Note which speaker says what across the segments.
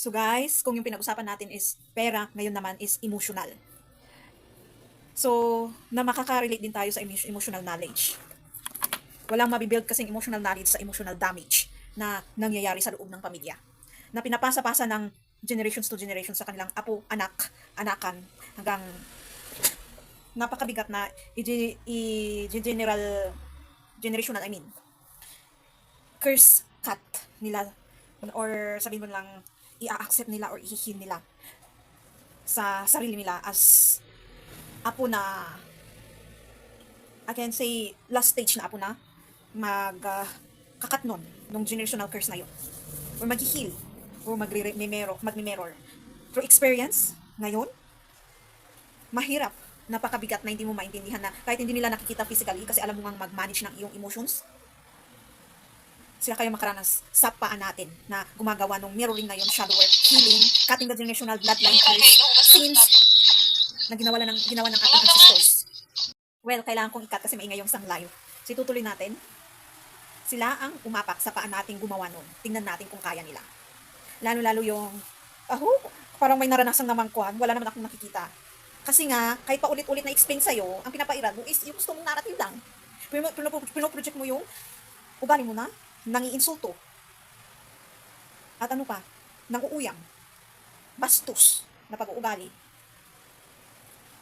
Speaker 1: So guys, kung yung pinag-usapan natin is pera, ngayon naman is emotional. So, na makaka-relate din tayo sa emotional knowledge. Walang mabibuild kasing emotional knowledge sa emotional damage na nangyayari sa loob ng pamilya. Na pinapasa-pasa ng generations to generation sa kanilang apo, anak, anakan, hanggang napakabigat na i-general, generational, I mean, curse cut nila or sabihin mo lang i-accept nila or ihihil nila sa sarili nila as apo na, I can say, last stage na apo na, kakat nun, nung generational curse na yun. Or mag-heal, or magmi-mirror. Through experience, ngayon, mahirap, napakabigat na hindi mo maintindihan na kahit hindi nila nakikita physically kasi alam mo nga mag-manage ng iyong emotions, sila kayo makaranas sa paan natin na gumagawa ng mirroring na yun, shadow work, healing, cutting the generational bloodline curse, sins na ginawa ng ating ancestors. Well, kailangan kong ikat kasi maingay yung sang live. So, itutuloy natin. Sila ang umapak sa paan nating gumawa nun. Tingnan natin kung kaya nila. Lalo-lalo yung, parang may naranasan naman kuhan, wala naman akong nakikita. Kasi nga, kahit pa ulit-ulit na explain sa'yo, ang pinapairal mo is yung gusto mong narrative lang. Pinoproject mo yung ugali mo na, nangiinsulto. At ano pa, nanguuyam. Bastos na pag-uugali.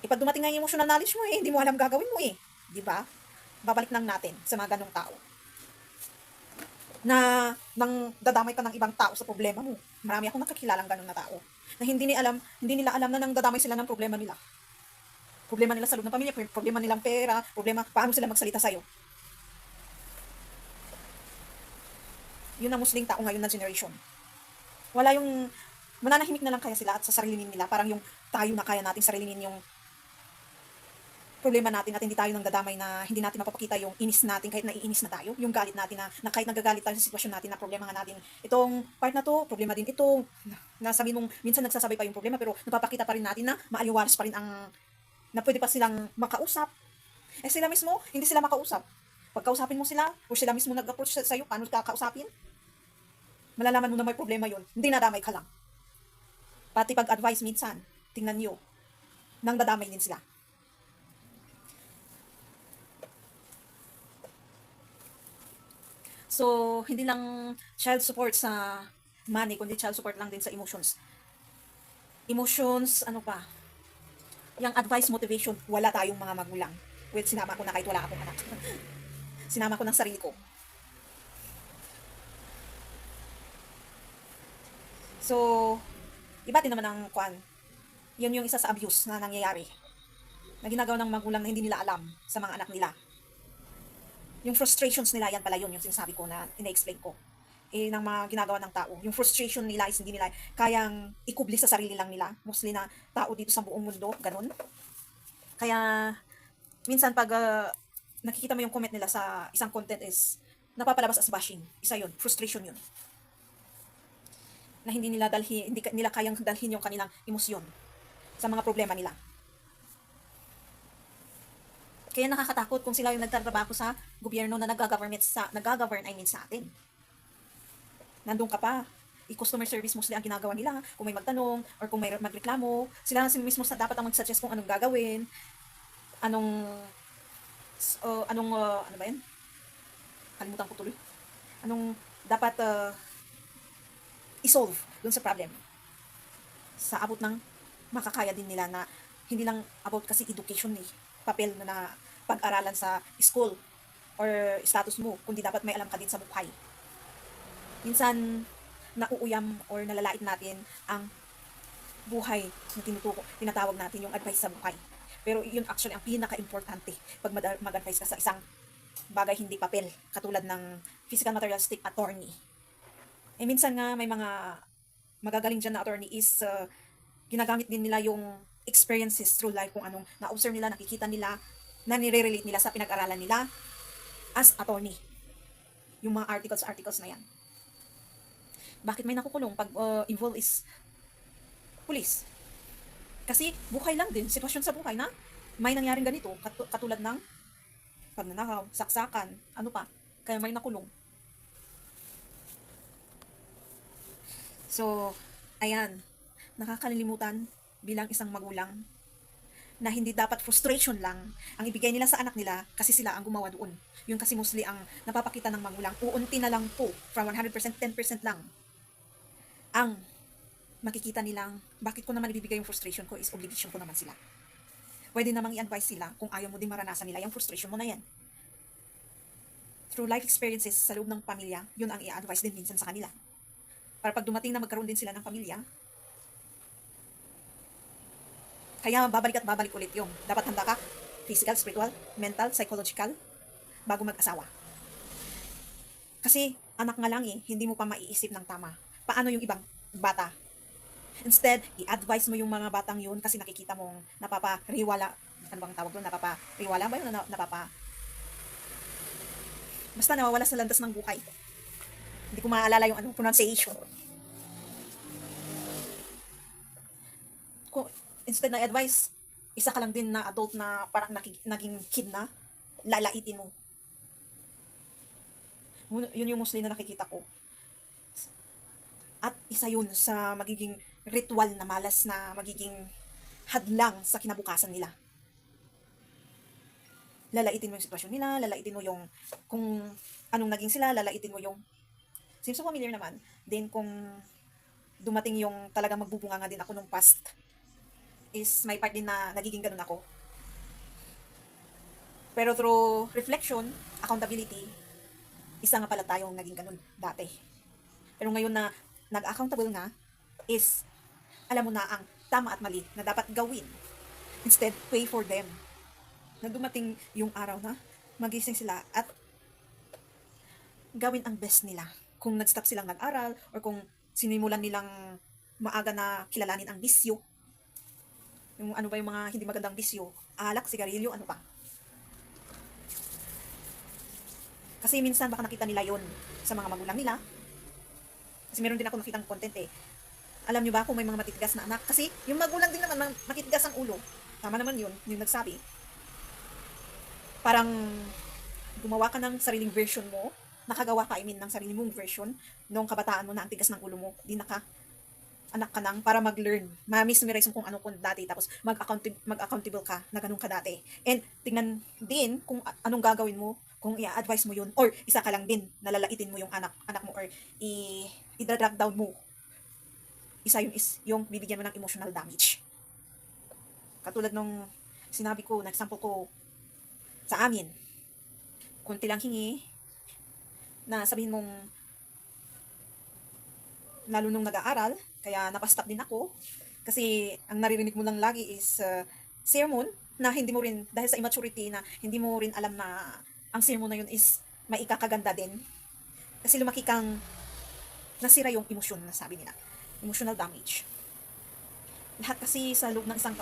Speaker 1: Pag dumating nga yung emotional knowledge mo hindi mo alam gagawin mo Di ba? Babalik lang natin sa mga ganong tao. Na nang dadamay ka ng ibang tao sa problema mo. Marami akong nakakilalang ganong na tao. Na hindi nila alam na nang dadamay sila ng problema nila. Problema nila sa loob ng pamilya, problema nilang pera, problema paano sila magsalita sa'yo. Yun ang musling tao ngayon na generation. Wala yung, mananahimik na lang kaya sila at sa sarili nila, parang yung tayo na kaya natin sarilinin yung problema natin at hindi tayo nang dadamay na hindi natin mapapakita yung inis natin kahit naiinis na tayo, yung galit natin na kahit nagagalit tayo sa sitwasyon natin na problema nga natin, itong part na to, problema din ito, na sabi nung minsan nagsasabay pa yung problema pero napapakita pa rin natin na maaliwalas pa rin ang, na pwede pa silang makausap. Sila mismo, hindi sila makausap. Pagkausapin mo sila, o sila mismo nag-approach sa'yo, paano ka kausapin? Malalaman mo na may problema yon, hindi nadamay ka lang. Pati pag-advise minsan, tingnan nyo, nang dadamay din sila. So, hindi lang child support sa money, kundi child support lang din sa emotions. Emotions, ano pa? Yung advice, motivation, wala tayong mga magulang. Well, sinama ko na kahit wala akong anak. Sinama ko ng sarili ko. So, iba din naman ang kwan. Yun yung isa sa abuse na nangyayari. Na ginagawa ng magulang na hindi nila alam sa mga anak nila. Yung frustrations nila, yan pala yun, yung sinasabi ko na ina-explain ko. Ng mga ginagawa ng tao. Yung frustration nila is hindi nila kayang ikubli sa sarili lang nila. Mostly na tao dito sa buong mundo, ganun. Kaya, minsan pag nakikita mo yung comment nila sa isang content is napapalabas as bashing. Isa yun, frustration yun. Na hindi nila kayang dalhin yung kanilang emosyon sa mga problema nila. Kaya nakakatakot kung sila yung nagtatrabaho sa gobyerno na nag-govern I mean sa atin. Nandun ka pa, i-customer service mostly ang ginagawa nila. Kung may magtanong or kung may magreklamo, sila mismo sa dapat ang mag-suggest kung anong gagawin, ano ba yun? Kalimutan ko tuloy. Anong dapat i-solve dun sa problem. Sa abot ng makakaya din nila na hindi lang about kasi education papel na pag-aralan sa school or status mo, kundi dapat may alam ka din sa buhay. Minsan, nauuyam or nalalait natin ang buhay na tinatawag natin yung advice sa buhay. Pero yun actually ang pinaka-importante pag mag-advise ka sa isang bagay hindi papel, katulad ng physical materialistic attorney. Minsan nga may mga magagaling dyan na attorney is ginagamit din nila yung experiences through life, kung anong na-observe nila, nakikita nila, na nire-relate nila sa pinag-aralan nila as attorney. Yung mga articles na yan. Bakit may nakukulong pag involved is police? Kasi buhay lang din, sitwasyon sa buhay na may nangyaring ganito, katulad ng pagnanakaw, saksakan, ano pa, kaya may nakulong. So, Ayan, nakakalimutan bilang isang magulang na hindi dapat frustration lang ang ibigay nila sa anak nila kasi sila ang gumawa doon. Yun kasi mostly ang napapakita ng magulang. Uunti na lang po, from 100%, 10% lang ang makikita nilang bakit ko naman ibibigay yung frustration ko is obligation ko naman sila. Pwede namang i-advise sila kung ayaw mo din maranasan nila yung frustration mo na yan. Through life experiences sa loob ng pamilya, yun ang i-advise din minsan sa kanila. Para pag dumating na magkaroon din sila ng pamilya, kaya babalik at babalik ulit yung dapat handa ka, physical, spiritual, mental, psychological, bago mag-asawa. Kasi anak nga lang hindi mo pa maiisip ng tama. Paano yung ibang bata? Instead, i-advise mo yung mga batang yun kasi nakikita mong napapariwala. Ano bang tawag doon? Napapariwala ba yun? Basta nawawala sa landas ng buhay. Hindi ko maalala yung pronunciation. Kung instead na advice, isa ka lang din na adult na parang naging kid na, lalaitin mo. Yun yung mostly na nakikita ko. At isa yun sa magiging ritual na malas na magiging hadlang sa kinabukasan nila. Lalaitin mo yung sitwasyon nila, lalaitin mo yung kung anong naging sila, lalaitin mo yung seems so familiar naman. Then kung dumating yung talagang magbubunga nga din ako nung past, is may part din na nagiging ganun ako. Pero through reflection, accountability, isa nga pala tayong naging ganun dati. Pero ngayon na nag-accountable nga, is alam mo na ang tama at mali na dapat gawin. Instead, pay for them. Na dumating yung araw na magising sila at gawin ang best nila. Kung nag-stop silang nag-aral or kung sinimulan nilang maaga na kilalanin ang bisyo, yung ano ba yung mga hindi magandang bisyo, alak, sigarilyo, ano pa. Kasi minsan baka nakita nila yon sa mga magulang nila. Kasi meron din ako nakitang content Alam nyo ba kung may mga matitigas na anak? Kasi yung magulang din naman makitigas ang ulo. Tama naman yun, yung nagsabi. Parang gumawa ka ng sariling version mo, nakagawa ka, ng sarili mong version nung kabataan mo na ang tigas ng ulo mo, di anak ka nang para mag-learn, ma-mesmerize mo kung ano kung dati, tapos mag-accountable ka na ganun ka dati. And tingnan din kung anong gagawin mo, kung i-advise mo yun, or isa ka lang din, nalalaitin mo yung anak mo, or i-drag down mo. Isa yun is yung bibigyan mo ng emotional damage. Katulad nung sinabi ko, nag-sample ko sa amin, kunti lang hingi, na sabihin mong, lalo nung nag-aaral, kaya napastop din ako. Kasi ang naririnig mo lang lagi is sermon na hindi mo rin, dahil sa immaturity na hindi mo rin alam na ang sermon na yun is maikakaganda din. Kasi lumaki kang nasira yung emosyon na sabi nila. Emotional damage. Lahat kasi sa loob ng isang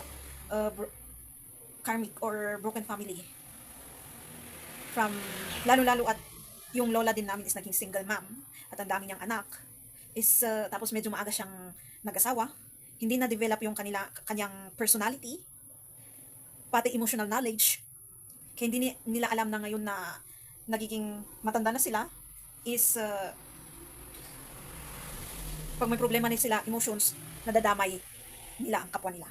Speaker 1: karmic or broken family. From, lalo-lalo at yung lola din namin is naging single mom at ang dami niyang anak. Tapos medyo maaga siyang nag-asawa, hindi na-develop yung kanyang personality, pati emotional knowledge, kaya hindi nila alam na ngayon na nagiging matanda na sila, is pag may problema na sila, emotions, nadadamay nila ang kapwa nila.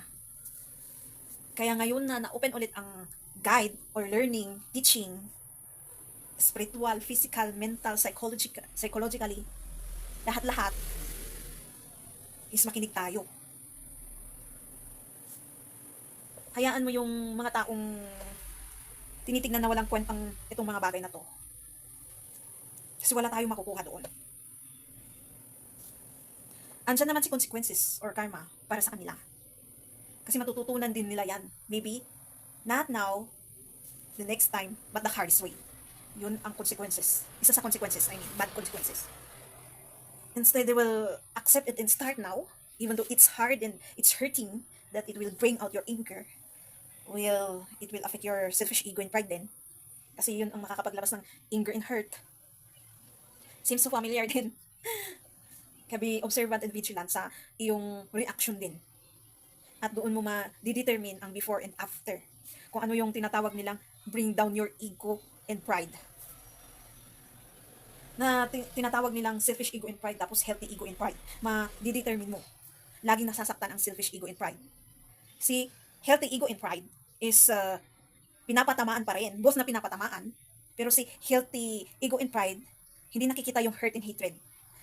Speaker 1: Kaya ngayon na na-open ulit ang guide or learning, teaching, spiritual, physical, mental, psychologically, lahat-lahat is makinig tayo. Hayaan mo yung mga taong tinitignan na walang kwentang itong mga bagay na to. Kasi wala tayong makukuha doon. Andyan naman si consequences or karma para sa kanila. Kasi matututunan din nila yan. Maybe, not now, the next time, but the hardest way. Yun ang consequences. Isa sa consequences, bad consequences. Instead, they will accept it and start now, even though it's hard and it's hurting, that it will bring out your anger. It will affect your selfish ego and pride din. Kasi yun ang makakapaglabas ng anger and hurt. Seems so familiar din. Be observant and vigilant sa iyong reaction din. At doon mo ma-determine ang before and after. Kung ano yung tinatawag nilang bring down your ego and pride. Na tinatawag nilang selfish ego and pride, tapos healthy ego and pride. Ma-determine mo laging nasasaktan ang selfish ego and pride. Si healthy ego and pride is pinapatamaan pa rin, both na pinapatamaan, pero si healthy ego and pride, hindi nakikita yung hurt and hatred.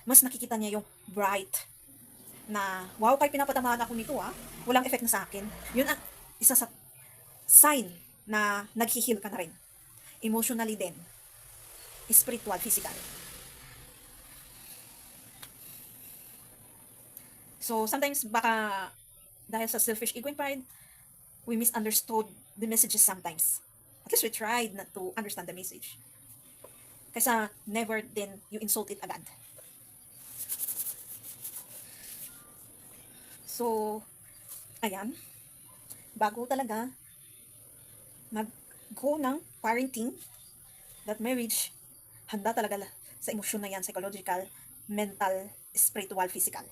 Speaker 1: Mas nakikita niya yung bright na, wow, kahit pinapatamaan ako nito walang effect na sa akin. Yun ang isa sa sign na nag-heal ka na rin. Emotionally din. Spiritual, physical. So, sometimes baka dahil sa selfish ego and pride, we misunderstood the messages sometimes. At least we tried not to understand the message. Kaysa never din you insult it agad. So, ayan. Bago talaga mag-go ng parenting, that marriage, handa talaga sa emosyon na yan, psychological, mental, spiritual, physical.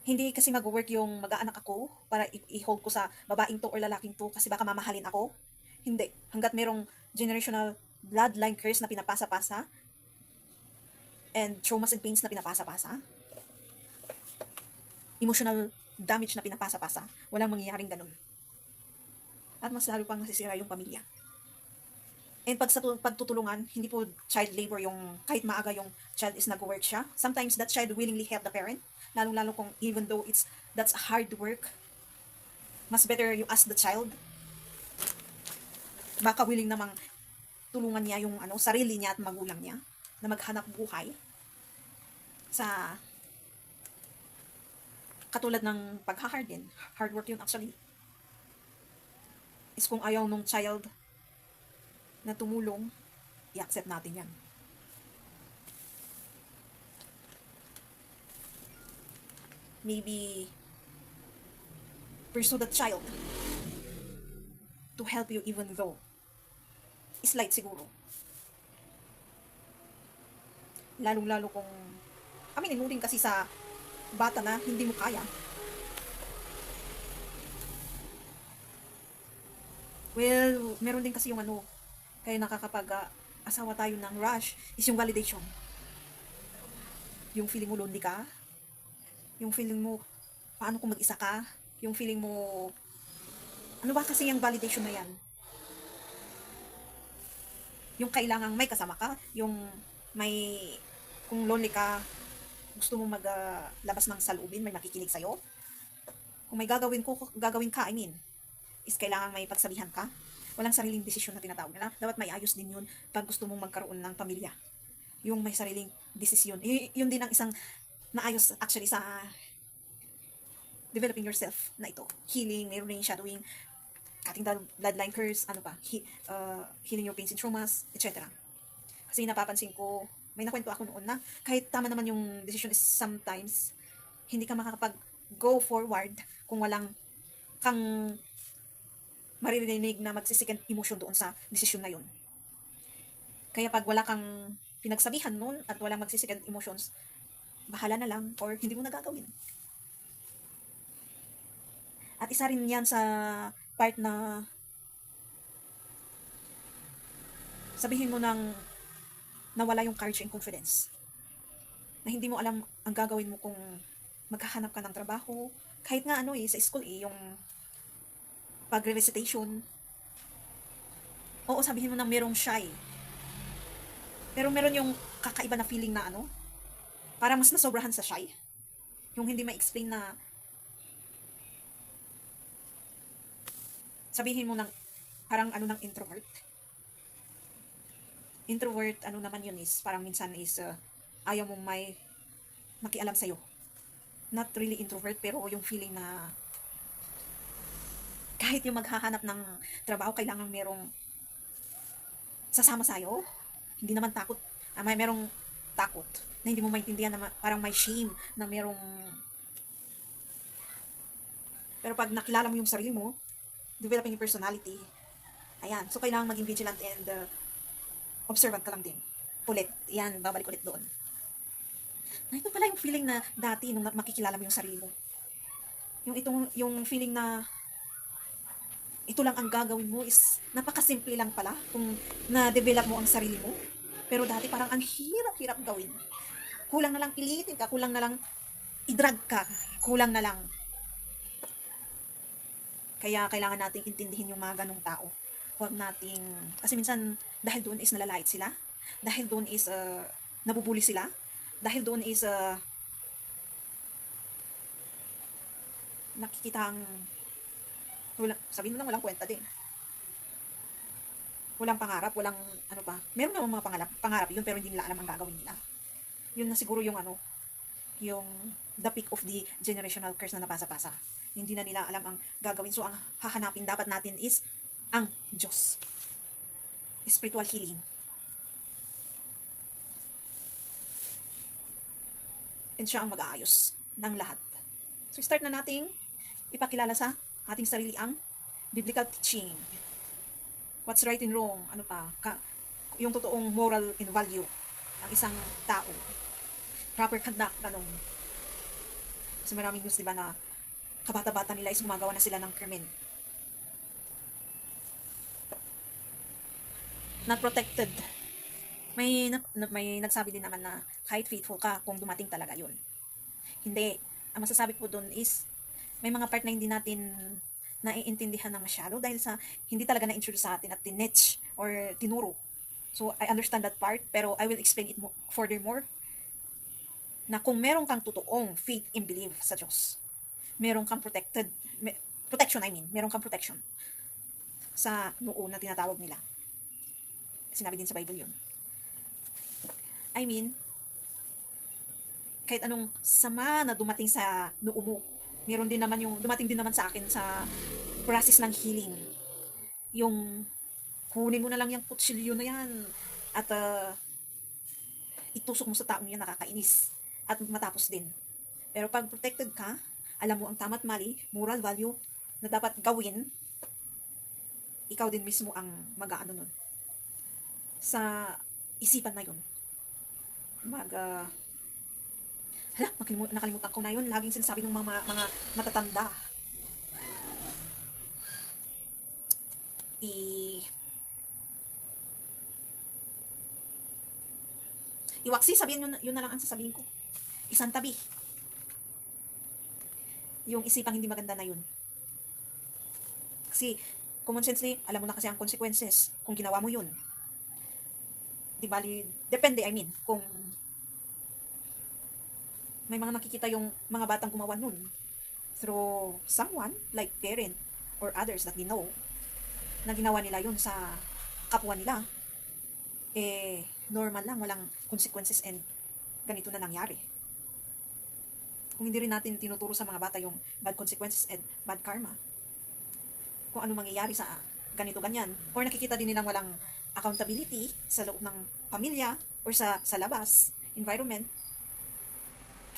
Speaker 1: Hindi kasi mag-work yung mag-aanak ako para i-hold ko sa babaeng to or lalaking to kasi baka mamahalin ako. Hindi. Hanggat merong generational bloodline curse na pinapasa-pasa and traumas and pains na pinapasa-pasa, emotional damage na pinapasa-pasa, walang mangyayaring ganun. At mas lalo pang nasisira yung pamilya. And pag sa pagtutulungan, hindi po child labor yung kahit maaga yung child is nag-work siya. Sometimes that child willingly help the parent, lalong-lalo kung even though that's hard work, mas better you ask the child. Baka willing namang tulungan niya yung sarili niya at magulang niya na maghanap buhay sa katulad ng pag-hard din. Hard work yun actually. Is kung ayaw nung child na tumulong, i-accept natin yan. Maybe pursue the child to help you even though slight siguro. Lalong-lalo kung aminin mo rin kasi sa bata na hindi mo kaya. Well, meron din kasi yung kaya nakakapag-asawa tayo ng rush is yung validation. Yung feeling mo lonely ka, yung feeling mo paano kung mag-isa ka, yung feeling mo ano ba kasi yung validation na yan? Yung kailangang may kasama ka, yung may kung lonely ka, gusto mo maglabas ng saloobin, may makikinig sa'yo. Kung may gagawin ka, is kailangan may pagsabihan ka. Walang sariling desisyon na tinatawag nila. Dapat may ayos din yun pag gusto mong magkaroon ng pamilya. Yung may sariling desisyon. Yun din ang isang naayos actually sa developing yourself na ito. Healing, mayroon rin shadowing, cutting the bloodline curse, healing your pains and traumas, etc. Kasi napapansin ko, may nakwento ako noon na kahit tama naman yung decision is sometimes hindi ka makakapag-go forward kung walang kang maririnig na magsisikend emotion doon sa desisyon na yun. Kaya pag wala kang pinagsabihan noon at walang magsisikend emotions, bahala na lang or hindi mo nagagawin. At isa rin yan sa part na sabihin mo nang nawala yung courage and confidence. Na hindi mo alam ang gagawin mo kung maghahanap ka ng trabaho. Kahit nga sa school yung pag-recitation. Oo, sabihin mo na merong shy. Pero meron yung kakaiba na feeling na para mas nasobrahan sa shy. Yung hindi ma-explain na sabihin mo ng parang ng introvert. Introvert, naman yun is, parang minsan is, ayaw mong may makialam sa'yo. Not really introvert, pero yung feeling na kahit yung maghahanap ng trabaho, kailangan merong sasama sa'yo. Hindi naman takot, merong takot na hindi mo maintindihan na parang may shame na merong. Pero pag nakilala mo yung sarili mo, developing your personality, ayan, so kailangan maging vigilant and observant ka lang din. Ulit. Yan, babalik ulit doon. Na ito pala yung feeling na dati nung makikilala mo yung sarili mo. Yung feeling na ito lang ang gagawin mo is napakasimple lang pala kung na-develop mo ang sarili mo. Pero dati parang ang hirap-hirap gawin. Kulang na lang pilitin ka, kulang na lang i-drag ka, kulang na lang. Kaya kailangan nating intindihin yung mga ganong tao. Huwag nating, kasi minsan, dahil doon is nalalait sila, dahil doon is nabubuli sila, dahil doon is nakikitang, sabihin mo lang walang kwenta din. Walang pangarap, walang ano pa. Meron namang mga pangarap yun, pero hindi nila alam ang gagawin nila. Yun na siguro yung yung the peak of the generational curse na napasa-pasa. Hindi na nila alam ang gagawin. So, ang hahanapin dapat natin is ang Diyos. Spiritual healing. And siya ang mag-aayos ng lahat. So, start na nating ipakilala sa ating sarili ang biblical teaching. What's right and wrong? Ano pa? Yung totoong moral and value ng isang tao. Proper conduct, ganun. Kasi maraming news, diba, na kabata-bata nila is gumagawa na sila ng krimen. Not protected. May nagsabi din naman na kahit faithful ka kung dumating talaga yun. Hindi. Ang masasabi ko doon is may mga part na hindi natin naiintindihan na masyado dahil sa hindi talaga na-introduce sa atin at tinetch or tinuro. So, I understand that part, pero I will explain it furthermore na kung meron kang totoong faith and belief sa Diyos, meron kang protection, meron kang protection sa noo na tinatawag nila. Sinabi din sa Bible yun. I mean, kahit anong sama na dumating sa noo mo, meron din naman dumating din naman sa akin sa process ng healing. Yung kunin mo na lang yung kutsilyo na yan at itusok mo sa taong yan, nakakainis. At matapos din. Pero pag protected ka, alam mo ang tama't mali, moral value na dapat gawin, ikaw din mismo ang mag-aano nun. Sa isipan na yun. Nakalimutan ko na yun. Laging sinasabi ng mga matatanda. Iwaksi, sabihin yun na lang ang sasabihin ko. Isang tabi. Yung isipang hindi maganda na yun. Kasi, common sense, alam mo na kasi ang consequences kung ginawa mo yun. Di bali, depende, kung may mga nakikita yung mga batang gumawa nun through someone, like parent or others that we know, na ginawa nila yun sa kapwa nila, normal lang, walang consequences and ganito na nangyari. Kung hindi rin natin tinuturo sa mga bata yung bad consequences and bad karma, kung ano mangyayari sa ganito ganyan, or nakikita din nilang walang accountability sa loob ng pamilya or sa labas, environment,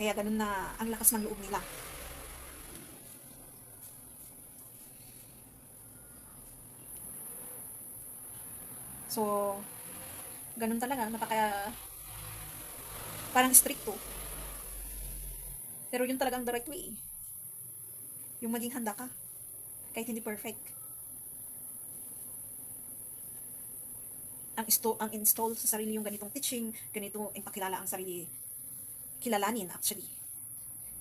Speaker 1: kaya ganun na ang lakas ng loob nila. So, ganun talaga, parang stricto. Pero yun talagang the right way. Yung maging handa ka. Kahit hindi perfect. Ang install sa sarili yung ganitong teaching, ganito ang pakilala ang sarili. Kilalanin actually.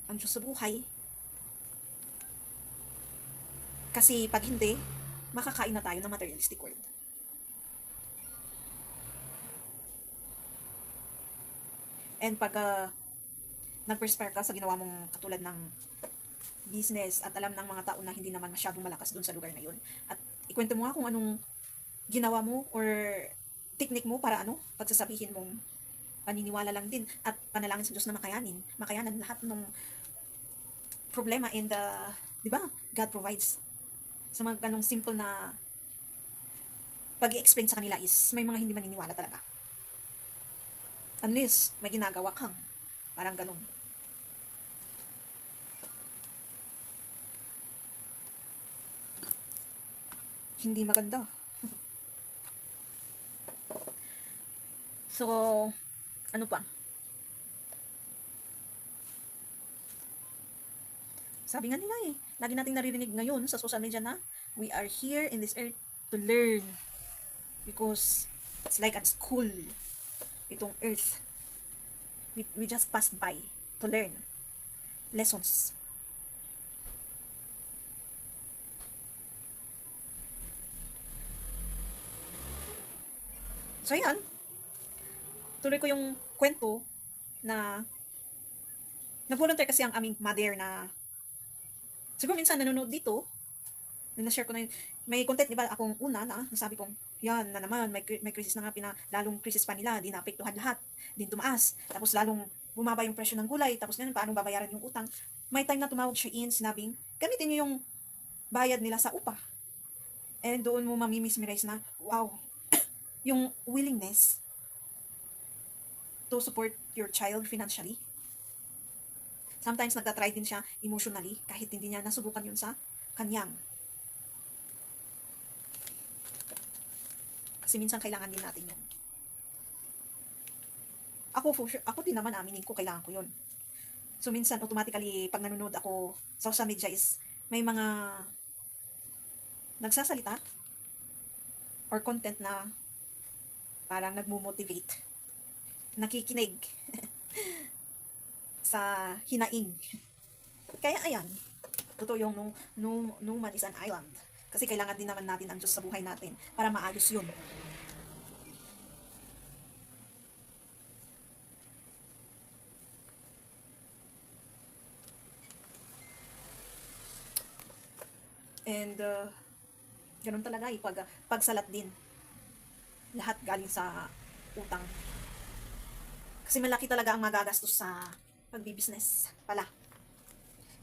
Speaker 1: Ang Diyos sa buhay. Kasi pag hindi, makakain na tayo ng materialistic world. And pag nag-perspire ka sa ginawa mong katulad ng business at alam ng mga tao na hindi naman masyadong malakas dun sa lugar na yun, at ikwento mo nga kung anong ginawa mo or technique mo para pagsasabihin mong paniniwala lang din at panalangin sa Diyos na makayanan lahat ng problema and di ba, God provides. Sa mga ganong simple na pag-i-explain sa kanila is may mga hindi maniniwala talaga. Unless may ginagawa kang parang ganon. Hindi maganda. So, ano pa? Sabi nga nila lagi nating naririnig ngayon sa social media na we are here in this earth to learn. Because it's like at school. Itong earth. We just passed by to learn. lessons. So yan, tuloy ko yung kwento na nag-volunteer kasi ang aming mother na siguro minsan nanonood dito, na-share ko na yun. May content, di ba, akong una na nasabi kong, yan na naman, may crisis na nga, lalong crisis pa nila, di naapektuhan lahat, din tumaas, tapos lalong bumaba yung presyo ng gulay, tapos ganun, paano babayaran yung utang. May time na tumawag siya sinabing, gamitin niyo yung bayad nila sa upa. And doon mo mamimesmerize na, wow, yung willingness to support your child financially. Sometimes nagtatry din siya emotionally kahit hindi niya nasubukan yun sa kanyang. Kasi minsan kailangan din natin yun. Ako for sure, ako din naman aminin ko, kailangan ko yun. So minsan automatically pag nanonood ako sa social media is may mga nagsasalita or content na parang nagmo-motivate, nakikinig sa hinaing. Kaya ayan, totoo yung no man is an island. Kasi kailangan din naman natin ang Diyos sa buhay natin para maayos yun. And ganun talaga pagsalat din. Lahat galing sa utang. Kasi malaki talaga ang magagastos sa pagbibusiness pala.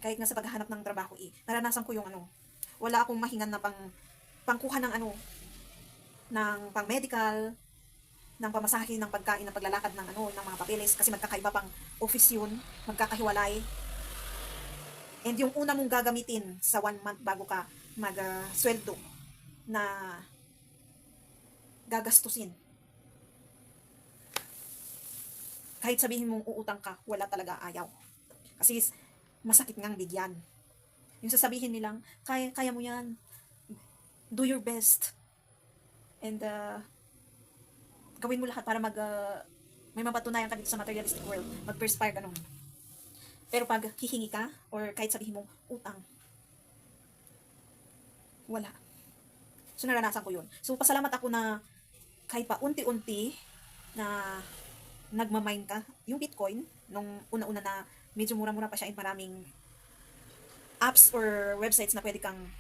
Speaker 1: Kahit nga sa paghahanap ng trabaho naranasan ko yung wala akong mahingan na pangkuha ng ng pang medical, ng pamasahe, ng pagkain, ng paglalakad ng ng mga papeles kasi magkakaiba pang office yun, magkakahiwalay. And yung una mong gagamitin sa 1 month bago ka sweldo na gagastusin. Kahit sabihin mong uutang ka, wala talaga, ayaw. Kasi masakit ngang bigyan. Yung sasabihin nilang, kaya mo yan. Do your best. And gawin mo lahat para may mapatunayan ka dito sa materialistic world. Mag-perspire, ganun. Pero pag hihingi ka, or kahit sabihin mong utang, wala. So naranasan ko yun. So pasalamat ako na kahit pa unti-unti na nagmamine ka, yung Bitcoin, nung una-una na medyo mura-mura pa siya, in maraming apps or websites na pwede kang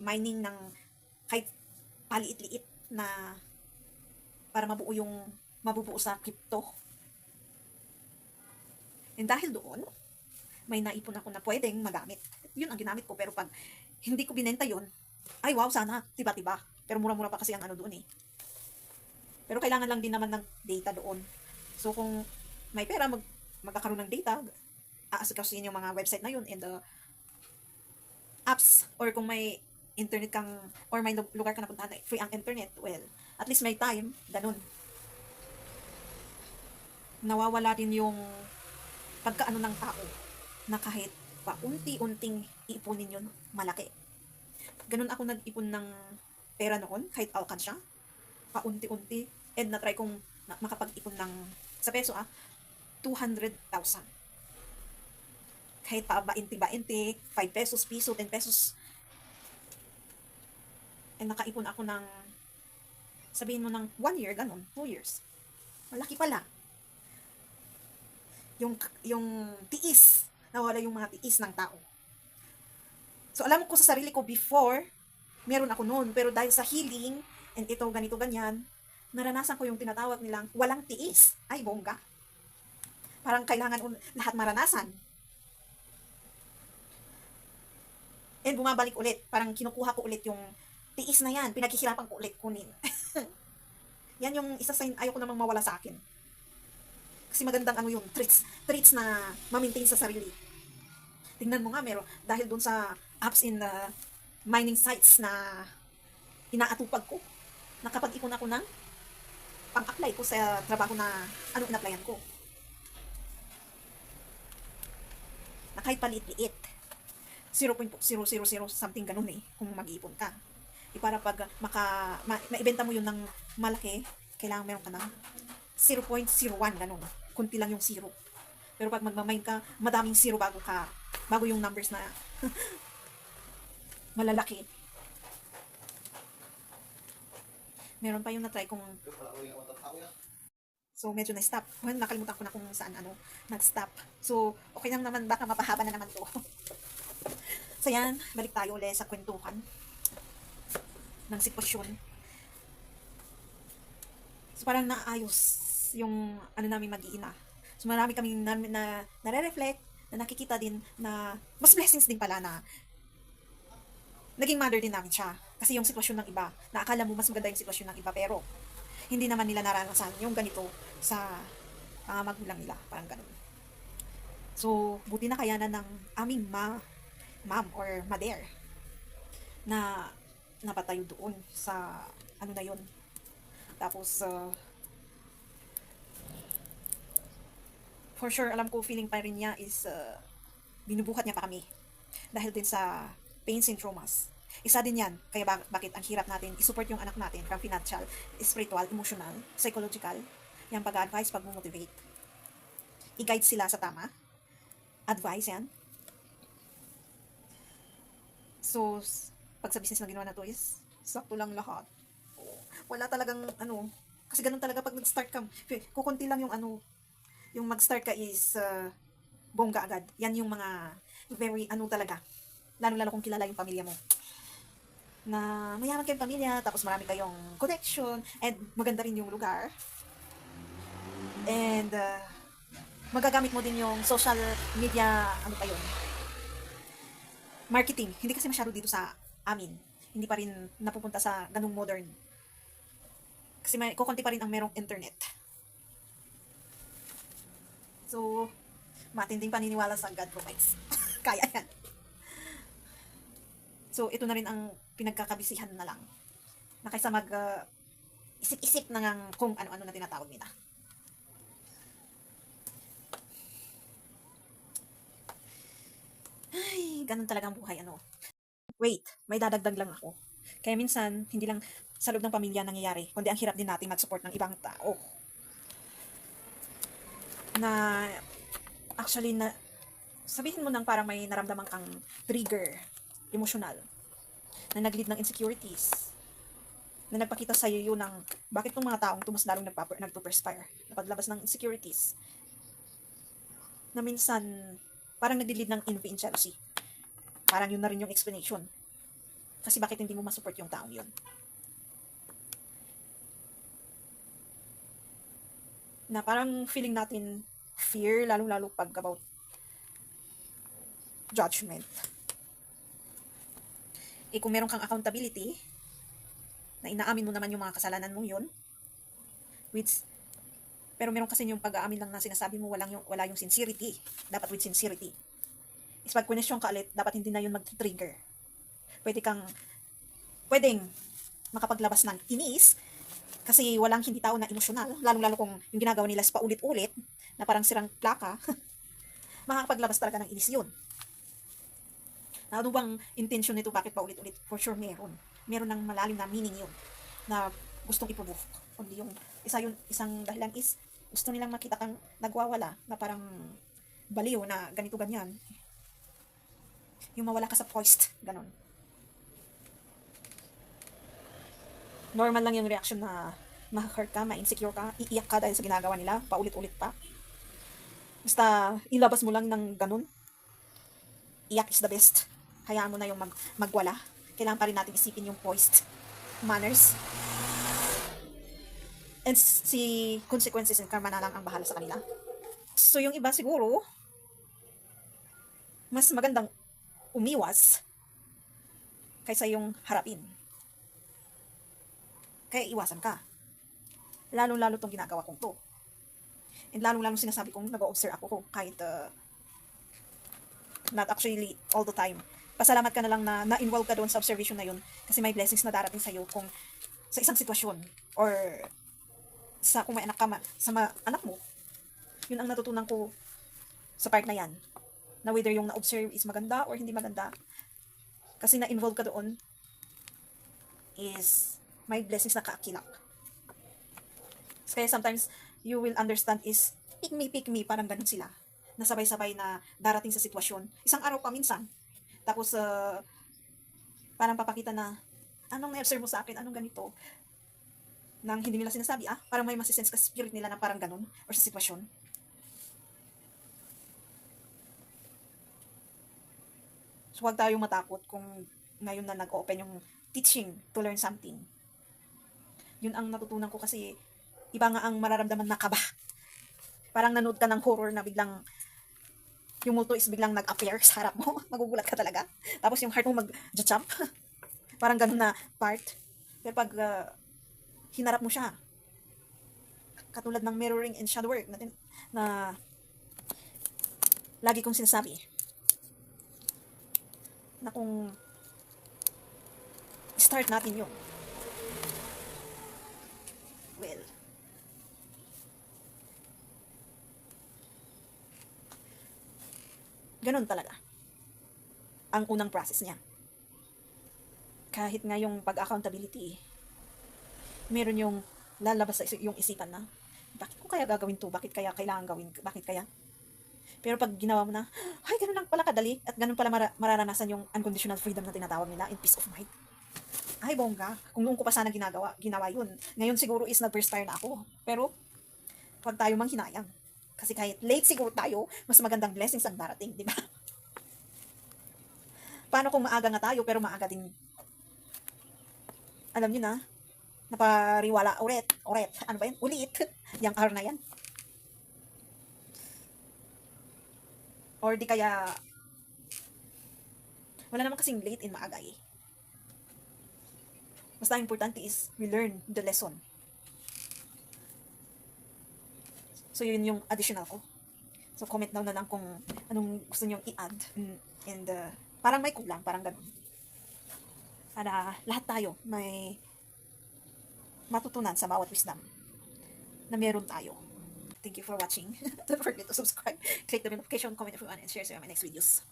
Speaker 1: mining ng kahit paliit-liit na para mabubuo sa crypto. And dahil doon, may naipon ako na pwedeng magamit. Yun ang ginamit ko, pero pag hindi ko binenta yun, ay wow, sana, tiba-tiba. Pero mura-mura pa kasi ang doon Pero kailangan lang din naman ng data doon. So kung may pera, magkakaroon ng data, aasikasuhin yung mga website na yun and apps, or kung may internet kang, or may lugar ka napuntahan na free ang internet, well, at least may time, ganun. Nawawala din yung pagkaano ng tao na kahit pa unti-unting iipunin yun, malaki. Ganun ako nag-ipon ng pera noon, kahit alkansya, paunti-unti, and na-try kong makapag-ipon ng, sa peso 200,000. Kahit pa 20, 5 pesos, piso, 10 pesos. And nakaipon ako ng, sabihin mo ng 1 year, ganun, 2 years. Malaki pala. Yung tiis, nawala yung mga tiis ng tao. So alam ko sa sarili ko before, meron ako noon, pero dahil sa healing, and ito, ganito, ganyan, naranasan ko yung tinatawag nilang walang tiis. Ay, bongga. Parang kailangan lahat maranasan. And bumabalik ulit. Parang kinukuha ko ulit yung tiis na yan. Pinaghihirapan ko ulit kunin. Yan yung isa sa ayoko namang mawala sa akin. Kasi magandang yung traits na ma-maintain sa sarili. Tingnan mo nga, meron, dahil dun sa apps in the mining sites na inaatupag ko, nakapag-ipon ako ng pang-apply ko sa trabaho na in-applyan ko. Na kahit paliit-liit, 0.000 something ganun kung mag-iipon ka. Para pag maibenta mo yun ng malaki, kailangan meron ka ng 0.01 ganun. Kunti lang yung zero. Pero pag magmamind ka, madaming zero bago yung numbers na malalaki. Meron pa yung na-try kong, so medyo na-stop. Well, nakalimutan ko na kung saan nag-stop. So, okay lang naman, baka mapahaba na naman to. So yan, balik tayo ulit sa kwentuhan ng sitwasyon. So parang naayos yung namin mag-iina. So marami kaming nare-reflect, na nakikita din na mas blessings din pala na naging mother din namin siya. Kasi yung sitwasyon ng iba, naakala mo mas maganda yung sitwasyon ng iba, pero hindi naman nila naranasan yung ganito sa magulang nila. Parang ganun. So, buti na kayanan ng aming ma'am or mother na napatayo doon sa na yun. Tapos, for sure, alam ko, feeling pa rin niya is binubuhat niya pa kami. Dahil din sa pains and traumas. Isa din yan, kaya bakit ang hirap natin isupport yung anak natin from financial, spiritual, emotional, psychological, yung pag-advise, pag-motivate. I-guide sila sa tama. Advice yan. So, pag sa business na ginawa na to is, sakto lang lahat. Wala talagang kasi ganun talaga pag nag-start ka, kukunti lang yung yung mag-start ka is bongga agad. Yan yung mga very talaga. Lalo kung kilala yung pamilya mo. Na mayaman kayong pamilya, tapos marami kayong connection, and maganda rin yung lugar. And magagamit mo din yung social media, pa yun, marketing. Hindi kasi masyado dito sa amin. Hindi pa rin napupunta sa ganung modern. Kasi kukunti pa rin ang merong internet. So, matinding paniniwala sa God provides. Kaya yan. So, ito na rin ang pinagkakabisihan na lang. Na kaysa isip-isip na ng kung ano-ano na tinatawag nila. Ay, ganun talaga ang buhay, Wait, may dadagdag lang ako. Kaya minsan, hindi lang sa loob ng pamilya nangyayari, kundi ang hirap din natin mag-support ng ibang tao. Na, actually, sabihin mo nang parang may naramdaman kang trigger, emotional, na nag-lead ng insecurities, na nagpakita sa iyo ng bakit itong mga taong mas lalong nagpo-perspire, na paglabas ng insecurities, na minsan, parang nag-lead ng envy and jealousy. Parang yun na rin yung explanation. Kasi bakit hindi mo masupport yung taong yun? Na parang feeling natin fear, lalo-lalo pag about judgment. Kung meron kang accountability, na inaamin mo naman yung mga kasalanan mo yun, pero meron kasi yung pag-aamin lang na sinasabi mo, wala yung sincerity. Dapat with sincerity. Is pag question ka ulit, dapat hindi na yun mag-trigger. Pwedeng makapaglabas ng inis, kasi walang hindi tao na emosyonal, lalo kung yung ginagawa nila is paulit-ulit, na parang sirang plaka, makakapaglabas talaga ng inis yun. Na ano bang intention nito, bakit paulit-ulit? For sure meron ng malalim na meaning yun, na gustong iprovoke. Kundi yung isang dahilan is, gusto nilang makita kang nagwawala, na parang baliw na ganito-ganyan. Yung mawala ka sa poised, ganon. Normal lang yung reaction na ma-hurt ka, ma-insecure ka, iiyak ka dahil sa ginagawa nila, paulit-ulit pa. Basta ilabas mo lang ng ganon. Iyak is the best. Hayaan mo na yung magwala. Kailangan pa rin natin isipin yung poised manners. And si consequences and karma na lang ang bahala sa kanila. So yung iba siguro, mas magandang umiwas kaysa yung harapin. Kaya iwasan ka. Lalo tong ginagawa kong to. And lalong sinasabi kong nag-o-observe ako kahit not actually all the time. Pasalamat ka na lang na na-involve ka doon sa observation na yun, kasi may blessings na darating sa'yo kung sa isang sitwasyon or sa kung may anak ka sa anak mo. Yun ang natutunan ko sa part na yan, na whether yung na-observe is maganda or hindi maganda, kasi na-involve ka doon is may blessings na kaakilak. Kaya sometimes you will understand is pick me, parang ganun sila. na sabay-sabay na darating sa sitwasyon. Isang araw pa minsan. Tapos, parang papakita na, anong na-observe mo sa akin, anong ganito. Nang hindi nila sinasabi, parang may masisense ka sa spirit nila na parang ganun, or sa sitwasyon. So, huwag tayong matakot kung ngayon na nag-open yung teaching to learn something. Yun ang natutunan ko kasi iba nga ang mararamdaman na kaba. Parang nanood ka ng horror na biglang yung multo is biglang nag-appear sa harap mo. Magugulat ka talaga. Tapos yung heart mo mag-jump. Parang ganun na part. Pero pag hinarap mo siya, katulad ng mirroring and shadow work natin, na lagi kong sinasabi, na kung start natin yun, well, ganun talaga ang unang process niya. Kahit nga yung pag-accountability, meron yung lalabas sa yung isipan na, bakit ko kaya gagawin to? Bakit kaya kailangan gawin? Bakit kaya? Pero pag ginawa mo na, ay, ganun lang pala kadali, at ganun pala mararanasan yung unconditional freedom na tinatawag nila, and peace of mind. Ay, bongga. Kung noon ko pa sana ginawa yun. Ngayon siguro is nag-perspire na ako. Pero, huwag tayo manghinayang. Kasi kahit late siguro tayo, mas magandang blessings ang darating, di ba? Paano kung maaga nga tayo, pero maaga din, alam niyo na, napariwala ulit, ano ba yan? Ulit, yung R na yan. Or di kaya, wala naman kasing late in maaga eh. Basta importante is, we learn the lesson. So, yun yung additional ko. So, comment down na lang kung anong gusto nyong i-add. And parang may kulang, parang ganun. Para lahat tayo may matutunan sa bawat wisdom na meron tayo. Thank you for watching. Don't forget to subscribe, click the notification, comment if you want, and share sa my next videos.